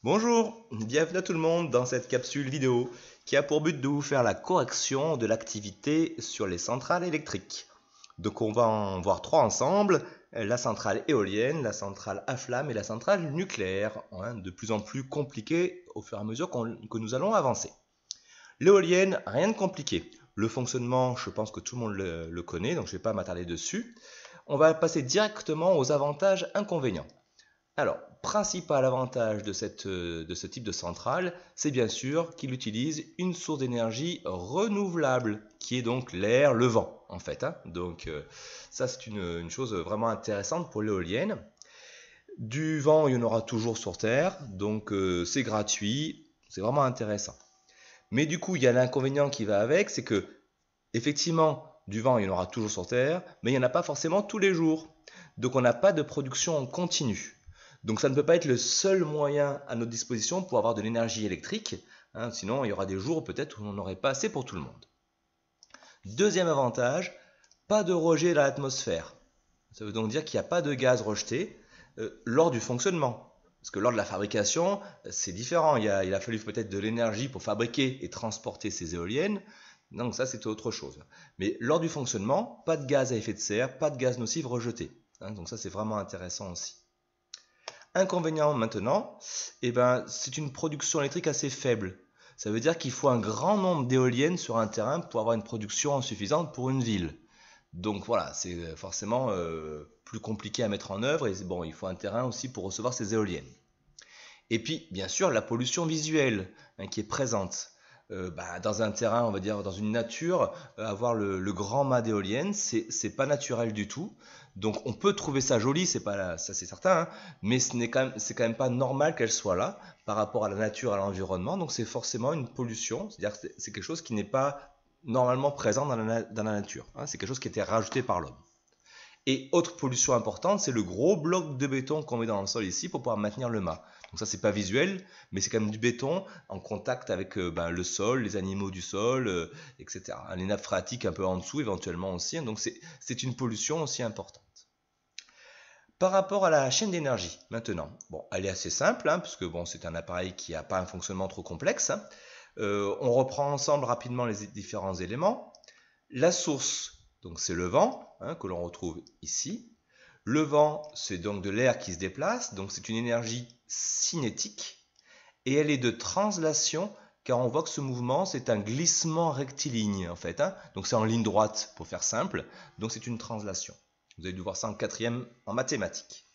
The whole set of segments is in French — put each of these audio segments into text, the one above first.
Bonjour, bienvenue à tout le monde dans cette capsule vidéo qui a pour but de vous faire la correction de l'activité sur les centrales électriques. Donc on va en voir trois ensemble, la centrale éolienne, la centrale à flamme et la centrale nucléaire, de plus en plus compliquées au fur et à mesure que nous allons avancer. L'éolienne, rien de compliqué. Le fonctionnement, je pense que tout le monde le connaît, donc je ne vais pas m'attarder dessus. On va passer directement aux avantages inconvénients. Alors, principal avantage de ce type de centrale, c'est bien sûr qu'il utilise une source d'énergie renouvelable, qui est donc l'air, le vent, en fait. Donc, ça, c'est une chose vraiment intéressante pour l'éolienne. Du vent, il y en aura toujours sur Terre, donc c'est gratuit, c'est vraiment intéressant. Mais du coup, il y a l'inconvénient qui va avec, c'est que, effectivement, du vent, il y en aura toujours sur Terre, mais il n'y en a pas forcément tous les jours. Donc, on n'a pas de production en continu. Donc ça ne peut pas être le seul moyen à notre disposition pour avoir de l'énergie électrique, sinon il y aura des jours peut-être où on n'aurait pas assez pour tout le monde. Deuxième avantage, pas de rejet dans l'atmosphère. Ça veut donc dire qu'il n'y a pas de gaz rejeté lors du fonctionnement. Parce que lors de la fabrication, c'est différent. Il a fallu peut-être de l'énergie pour fabriquer et transporter ces éoliennes. Donc ça, c'est autre chose. Mais lors du fonctionnement, pas de gaz à effet de serre, pas de gaz nocif rejeté. Donc ça, c'est vraiment intéressant aussi. Inconvénient maintenant, c'est une production électrique assez faible. Ça veut dire qu'il faut un grand nombre d'éoliennes sur un terrain pour avoir une production suffisante pour une ville. Donc voilà, c'est forcément plus compliqué à mettre en œuvre et bon, il faut un terrain aussi pour recevoir ces éoliennes. Et puis, bien sûr, la pollution visuelle qui est présente. Dans un terrain, on va dire dans une nature, avoir le grand mât d'éoliennes, c'est pas naturel du tout. Donc on peut trouver ça joli, c'est pas ça c'est certain, mais c'est quand même pas normal qu'elle soit là par rapport à la nature, à l'environnement. Donc c'est forcément une pollution, c'est-à-dire que c'est quelque chose qui n'est pas normalement présent dans la nature. C'est quelque chose qui a été rajouté par l'homme. Et autre pollution importante, c'est le gros bloc de béton qu'on met dans le sol ici pour pouvoir maintenir le mât. Donc ça, c'est pas visuel, mais c'est quand même du béton en contact avec le sol, les animaux du sol, etc. Les nappes phréatiques un peu en dessous éventuellement aussi. Donc c'est une pollution aussi importante. Par rapport à la chaîne d'énergie, maintenant, bon, elle est assez simple, puisque bon, c'est un appareil qui n'a pas un fonctionnement trop complexe. On reprend ensemble rapidement les différents éléments. La source, donc c'est le vent, que l'on retrouve ici. Le vent, c'est donc de l'air qui se déplace, donc c'est une énergie cinétique, et elle est de translation, car on voit que ce mouvement, c'est un glissement rectiligne, en fait. Donc c'est en ligne droite, pour faire simple, donc c'est une translation. Vous avez dû voir ça en quatrième en mathématiques.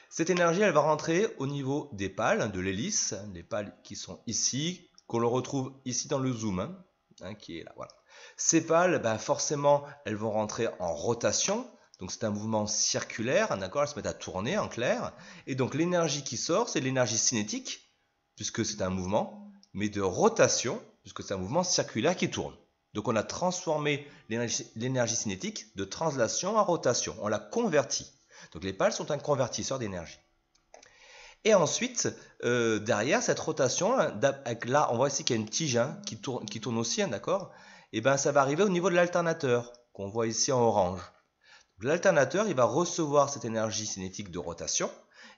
Cette énergie, elle va rentrer au niveau des pales, de l'hélice, les pales qui sont ici, qu'on le retrouve ici dans le zoom, qui est là, voilà. Ces pales, forcément, elles vont rentrer en rotation. Donc c'est un mouvement circulaire, d'accord, elles se mettent à tourner en clair. Et donc l'énergie qui sort, c'est l'énergie cinétique, puisque c'est un mouvement, mais de rotation, puisque c'est un mouvement circulaire qui tourne. Donc on a transformé l'énergie cinétique de translation à rotation. On l'a convertie. Donc les pales sont un convertisseur d'énergie. Et ensuite, derrière cette rotation, là on voit ici qu'il y a une tige qui tourne aussi, d'accord. Et ça va arriver au niveau de l'alternateur, qu'on voit ici en orange. L'alternateur, il va recevoir cette énergie cinétique de rotation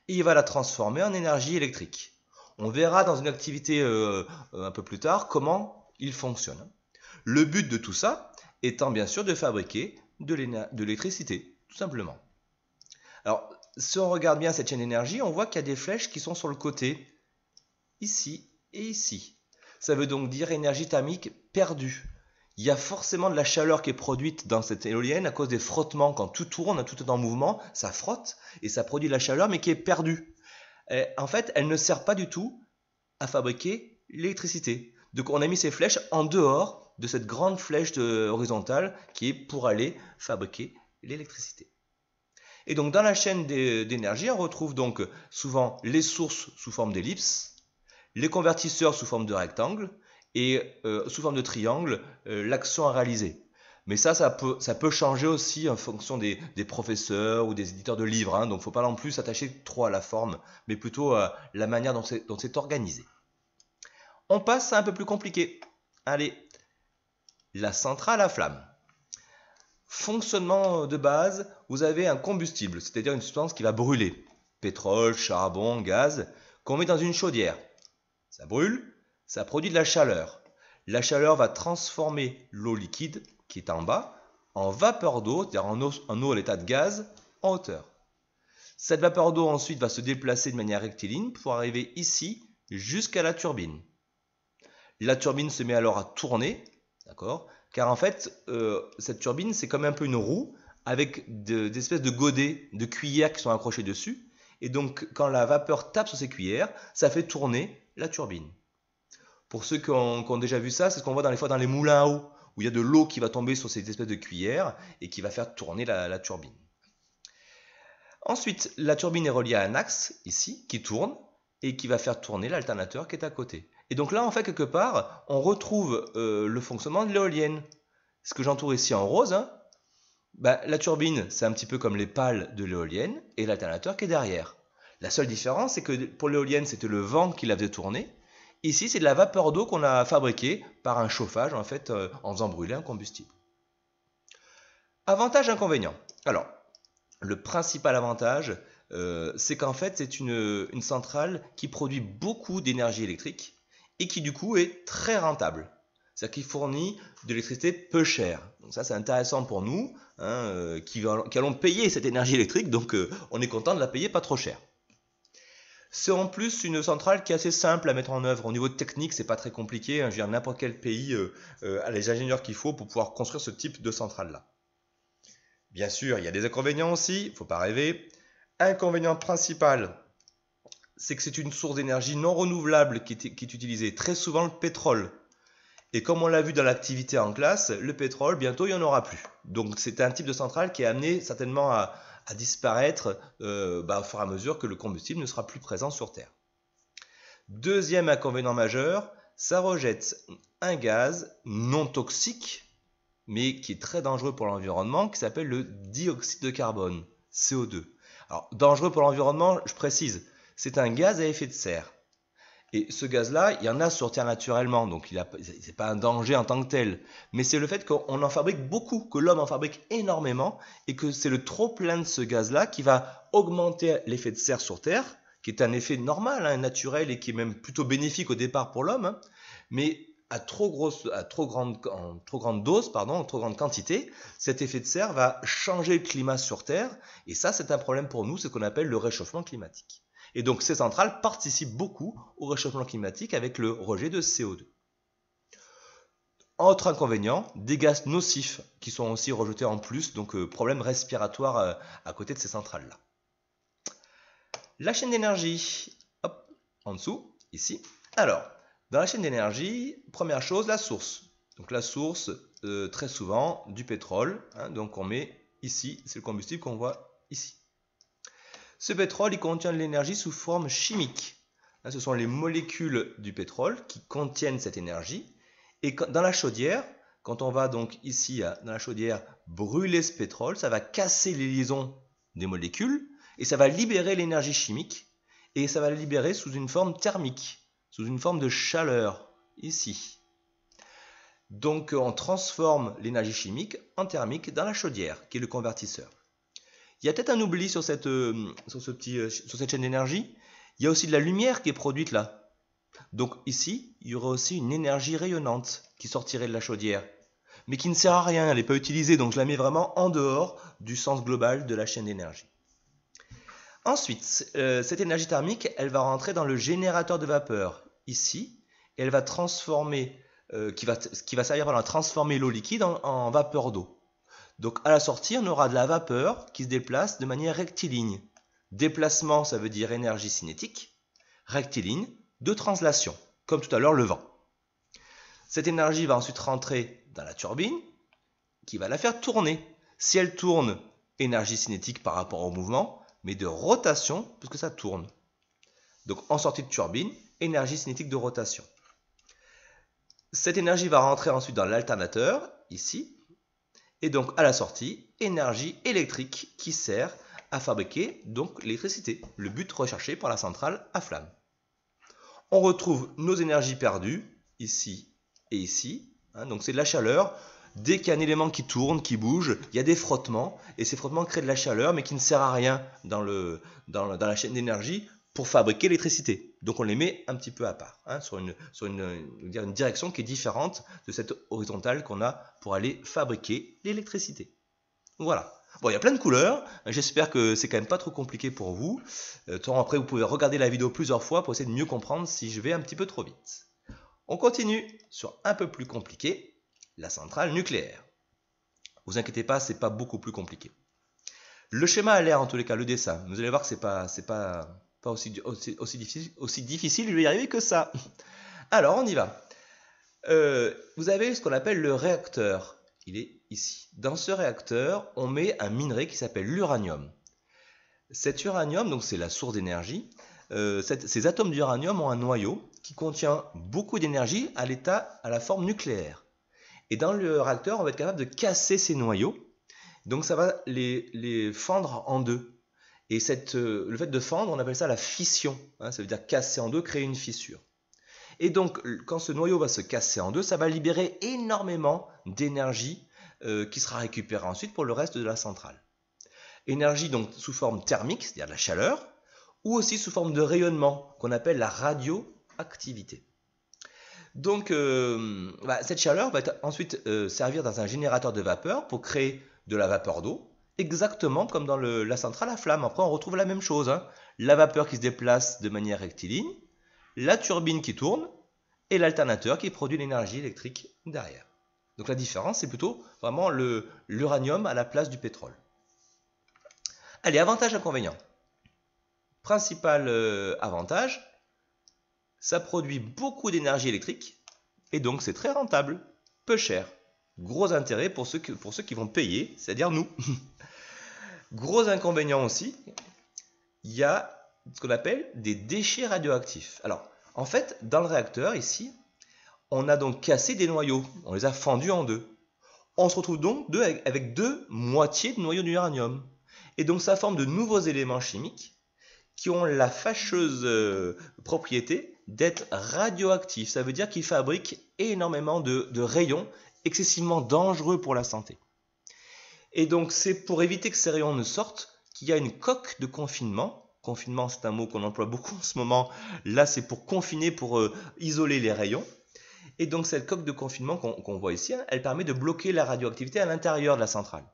et il va la transformer en énergie électrique. On verra dans une activité un peu plus tard comment il fonctionne. Le but de tout ça étant bien sûr de fabriquer de l'électricité, tout simplement. Alors, si on regarde bien cette chaîne d'énergie, on voit qu'il y a des flèches qui sont sur le côté, ici et ici. Ça veut donc dire énergie thermique perdue. Il y a forcément de la chaleur qui est produite dans cette éolienne à cause des frottements. Quand tout tourne, tout est en mouvement, ça frotte et ça produit de la chaleur mais qui est perdue. En fait, elle ne sert pas du tout à fabriquer l'électricité. Donc on a mis ces flèches en dehors de cette grande flèche horizontale qui est pour aller fabriquer l'électricité. Et donc dans la chaîne d'énergie, on retrouve donc souvent les sources sous forme d'ellipse, les convertisseurs sous forme de rectangle, et sous forme de triangle, l'action à réaliser. Mais ça peut changer aussi en fonction des professeurs ou des éditeurs de livres. Donc il ne faut pas non plus s'attacher trop à la forme, mais plutôt à la manière dont c'est organisé. On passe à un peu plus compliqué. Allez, la centrale à flamme. Fonctionnement de base, vous avez un combustible, c'est-à-dire une substance qui va brûler. Pétrole, charbon, gaz, qu'on met dans une chaudière. Ça brûle, ça produit de la chaleur. La chaleur va transformer l'eau liquide, qui est en bas, en vapeur d'eau, c'est-à-dire en eau à l'état de gaz, en hauteur. Cette vapeur d'eau ensuite va se déplacer de manière rectiligne pour arriver ici, jusqu'à la turbine. La turbine se met alors à tourner, d'accord ? Car en fait, cette turbine, c'est comme un peu une roue avec des espèces de godets, de cuillères qui sont accrochées dessus. Et donc, quand la vapeur tape sur ces cuillères, ça fait tourner la turbine. Pour ceux qui ont déjà vu ça, c'est ce qu'on voit dans les moulins à eau, où il y a de l'eau qui va tomber sur ces espèces de cuillères et qui va faire tourner la turbine. Ensuite, la turbine est reliée à un axe, ici, qui tourne, et qui va faire tourner l'alternateur qui est à côté. Et donc là, en fait, quelque part, on retrouve le fonctionnement de l'éolienne. Ce que j'entoure ici en rose, hein, la turbine, c'est un petit peu comme les pales de l'éolienne, et l'alternateur qui est derrière. La seule différence, c'est que pour l'éolienne, c'était le vent qui la faisait tourner. Ici, c'est de la vapeur d'eau qu'on a fabriquée par un chauffage, en fait, en faisant brûler un combustible. Avantages, inconvénients. Alors, le principal avantage, c'est qu'en fait, c'est une centrale qui produit beaucoup d'énergie électrique et qui, du coup, est très rentable. C'est-à-dire qu'il fournit de l'électricité peu chère. Donc ça, c'est intéressant pour nous, hein, qui allons payer cette énergie électrique, donc on est content de la payer pas trop cher. C'est en plus une centrale qui est assez simple à mettre en œuvre. Au niveau technique, c'est pas très compliqué. Hein. Je veux dire, n'importe quel pays a les ingénieurs qu'il faut pour pouvoir construire ce type de centrale-là. Bien sûr, il y a des inconvénients aussi, il ne faut pas rêver. Inconvénient principal, c'est que c'est une source d'énergie non renouvelable qui est utilisée, très souvent le pétrole. Et comme on l'a vu dans l'activité en classe, le pétrole, bientôt, il n'y en aura plus. Donc c'est un type de centrale qui est amené certainement à disparaître au fur et à mesure que le combustible ne sera plus présent sur Terre. Deuxième inconvénient majeur, ça rejette un gaz non toxique, mais qui est très dangereux pour l'environnement, qui s'appelle le dioxyde de carbone, CO2. Alors, dangereux pour l'environnement, je précise, c'est un gaz à effet de serre. Et ce gaz-là, il y en a sur Terre naturellement, donc ce n'est pas un danger en tant que tel. Mais c'est le fait qu'on en fabrique beaucoup, que l'homme en fabrique énormément, et que c'est le trop-plein de ce gaz-là qui va augmenter l'effet de serre sur Terre, qui est un effet normal, hein, naturel, et qui est même plutôt bénéfique au départ pour l'homme, hein, mais en trop grande dose, en trop grande quantité, cet effet de serre va changer le climat sur Terre, et ça c'est un problème pour nous, c'est ce qu'on appelle le réchauffement climatique. Et donc ces centrales participent beaucoup au réchauffement climatique avec le rejet de CO2. Autre inconvénient, des gaz nocifs qui sont aussi rejetés en plus, donc problème respiratoire à côté de ces centrales-là. La chaîne d'énergie, hop, en dessous, ici. Alors, dans la chaîne d'énergie, première chose, la source. Donc la source, très souvent, du pétrole. Hein, donc on met ici, c'est le combustible qu'on voit ici. Ce pétrole, il contient de l'énergie sous forme chimique. Hein, ce sont les molécules du pétrole qui contiennent cette énergie. Et dans la chaudière, quand on va donc ici, dans la chaudière, brûler ce pétrole, ça va casser les liaisons des molécules et ça va libérer l'énergie chimique. Et ça va la libérer sous une forme thermique, sous une forme de chaleur, ici. Donc on transforme l'énergie chimique en thermique dans la chaudière, qui est le convertisseur. Il y a peut-être un oubli sur cette chaîne d'énergie. Il y a aussi de la lumière qui est produite là. Donc ici, il y aurait aussi une énergie rayonnante qui sortirait de la chaudière, mais qui ne sert à rien, elle n'est pas utilisée, donc je la mets vraiment en dehors du sens global de la chaîne d'énergie. Ensuite, cette énergie thermique, elle va rentrer dans le générateur de vapeur, ici, et elle va transformer, qui va servir à transformer l'eau liquide en vapeur d'eau. Donc à la sortie, on aura de la vapeur qui se déplace de manière rectiligne. Déplacement, ça veut dire énergie cinétique. Rectiligne, de translation, comme tout à l'heure le vent. Cette énergie va ensuite rentrer dans la turbine, qui va la faire tourner. Si elle tourne, énergie cinétique par rapport au mouvement, mais de rotation, puisque ça tourne. Donc en sortie de turbine, énergie cinétique de rotation. Cette énergie va rentrer ensuite dans l'alternateur, ici, et donc à la sortie, énergie électrique qui sert à fabriquer donc l'électricité, le but recherché par la centrale à flamme. On retrouve nos énergies perdues, ici et ici, hein, donc c'est de la chaleur. Dès qu'il y a un élément qui tourne, qui bouge, il y a des frottements, et ces frottements créent de la chaleur, mais qui ne sert à rien dans la chaîne d'énergie pour fabriquer l'électricité. Donc on les met un petit peu à part, hein, sur une direction qui est différente de cette horizontale qu'on a pour aller fabriquer l'électricité. Voilà. Bon, il y a plein de couleurs. J'espère que c'est quand même pas trop compliqué pour vous. Après, vous pouvez regarder la vidéo plusieurs fois pour essayer de mieux comprendre si je vais un petit peu trop vite. On continue sur un peu plus compliqué, la centrale nucléaire. Vous inquiétez pas, c'est pas beaucoup plus compliqué. Le schéma a l'air, en tous les cas, le dessin. Vous allez voir que c'est pas aussi difficile, je vais y arriver que ça. Alors, on y va. Vous avez ce qu'on appelle le réacteur. Il est ici. Dans ce réacteur, on met un minerai qui s'appelle l'uranium. Cet uranium, donc c'est la source d'énergie. Ces atomes d'uranium ont un noyau qui contient beaucoup d'énergie à la forme nucléaire. Et dans le réacteur, on va être capable de casser ces noyaux. Donc ça va les fendre en deux. Et le fait de fendre, on appelle ça la fission. Hein, ça veut dire casser en deux, créer une fissure. Et donc, quand ce noyau va se casser en deux, ça va libérer énormément d'énergie qui sera récupérée ensuite pour le reste de la centrale. Énergie donc sous forme thermique, c'est-à-dire de la chaleur, ou aussi sous forme de rayonnement, qu'on appelle la radioactivité. Donc, cette chaleur va ensuite servir dans un générateur de vapeur pour créer de la vapeur d'eau, exactement comme dans la centrale à flamme. Après, on retrouve la même chose, hein. La vapeur qui se déplace de manière rectiligne, la turbine qui tourne et l'alternateur qui produit l'énergie électrique derrière. Donc la différence, c'est plutôt vraiment l'uranium à la place du pétrole. Allez, avantages, inconvénients. Principal avantage, ça produit beaucoup d'énergie électrique et donc c'est très rentable, peu cher. Gros intérêt pour ceux qui vont payer, c'est-à-dire nous. Gros inconvénient aussi, il y a ce qu'on appelle des déchets radioactifs. Alors, en fait, dans le réacteur, ici, on a donc cassé des noyaux. On les a fendus en deux. On se retrouve donc avec deux moitiés de noyaux d'uranium. Et donc, ça forme de nouveaux éléments chimiques qui ont la fâcheuse propriété d'être radioactifs. Ça veut dire qu'ils fabriquent énormément de rayons excessivement dangereux pour la santé. Et donc, c'est pour éviter que ces rayons ne sortent qu'il y a une coque de confinement. Confinement, c'est un mot qu'on emploie beaucoup en ce moment. Là, c'est pour confiner, pour isoler les rayons. Et donc, cette coque de confinement qu'on voit ici, hein, elle permet de bloquer la radioactivité à l'intérieur de la centrale.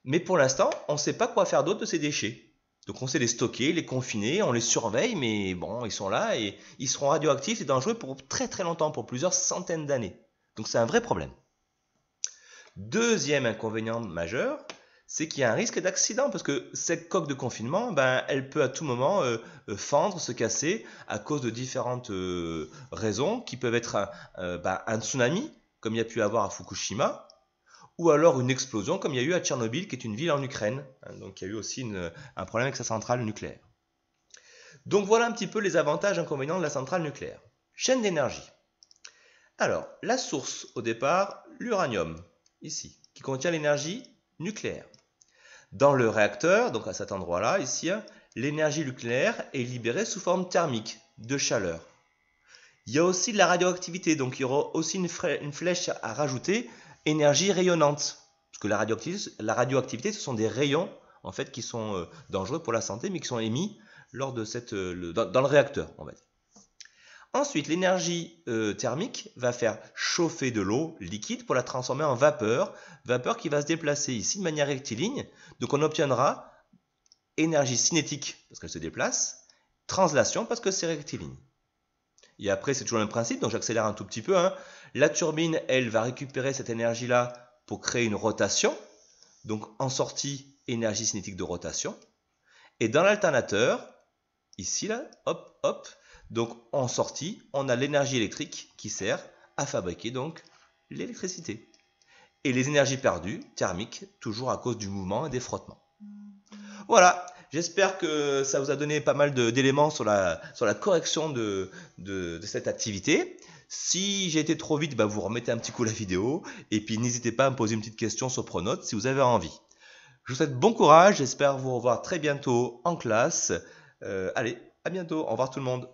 Mais pour l'instant, on ne sait pas quoi faire d'autre de ces déchets. Donc, on sait les stocker, les confiner, on les surveille, mais bon, ils sont là et ils seront radioactifs et dangereux pour très très longtemps, pour plusieurs centaines d'années. Donc, c'est un vrai problème. Deuxième inconvénient majeur, c'est qu'il y a un risque d'accident parce que cette coque de confinement, elle peut à tout moment fendre, se casser à cause de différentes raisons qui peuvent être un tsunami, comme il y a pu avoir à Fukushima, ou alors une explosion comme il y a eu à Tchernobyl, qui est une ville en Ukraine. Donc il y a eu aussi un problème avec sa centrale nucléaire. Donc voilà un petit peu les avantages et inconvénients de la centrale nucléaire. Chaîne d'énergie. Alors, la source au départ, l'uranium, ici, qui contient l'énergie nucléaire. Dans le réacteur, donc à cet endroit-là, ici, l'énergie nucléaire est libérée sous forme thermique, de chaleur. Il y a aussi de la radioactivité, donc il y aura aussi une flèche à rajouter, énergie rayonnante. Parce que la radioactivité, ce sont des rayons en fait, qui sont dangereux pour la santé, mais qui sont émis lors de dans le réacteur, on va dire. Ensuite, l'énergie thermique va faire chauffer de l'eau liquide pour la transformer en vapeur qui va se déplacer ici de manière rectiligne. Donc on obtiendra énergie cinétique parce qu'elle se déplace, translation parce que c'est rectiligne. Et après, c'est toujours le même principe, donc j'accélère un tout petit peu. Hein. La turbine, elle, va récupérer cette énergie-là pour créer une rotation. Donc en sortie, énergie cinétique de rotation. Et dans l'alternateur, ici, là, hop, hop, donc en sortie, on a l'énergie électrique qui sert à fabriquer donc l'électricité. Et les énergies perdues, thermiques, toujours à cause du mouvement et des frottements. Voilà, j'espère que ça vous a donné pas mal d'éléments sur la correction de cette activité. Si j'ai été trop vite, vous remettez un petit coup la vidéo. Et puis n'hésitez pas à me poser une petite question sur Pronote si vous avez envie. Je vous souhaite bon courage, j'espère vous revoir très bientôt en classe. Allez, à bientôt, au revoir tout le monde.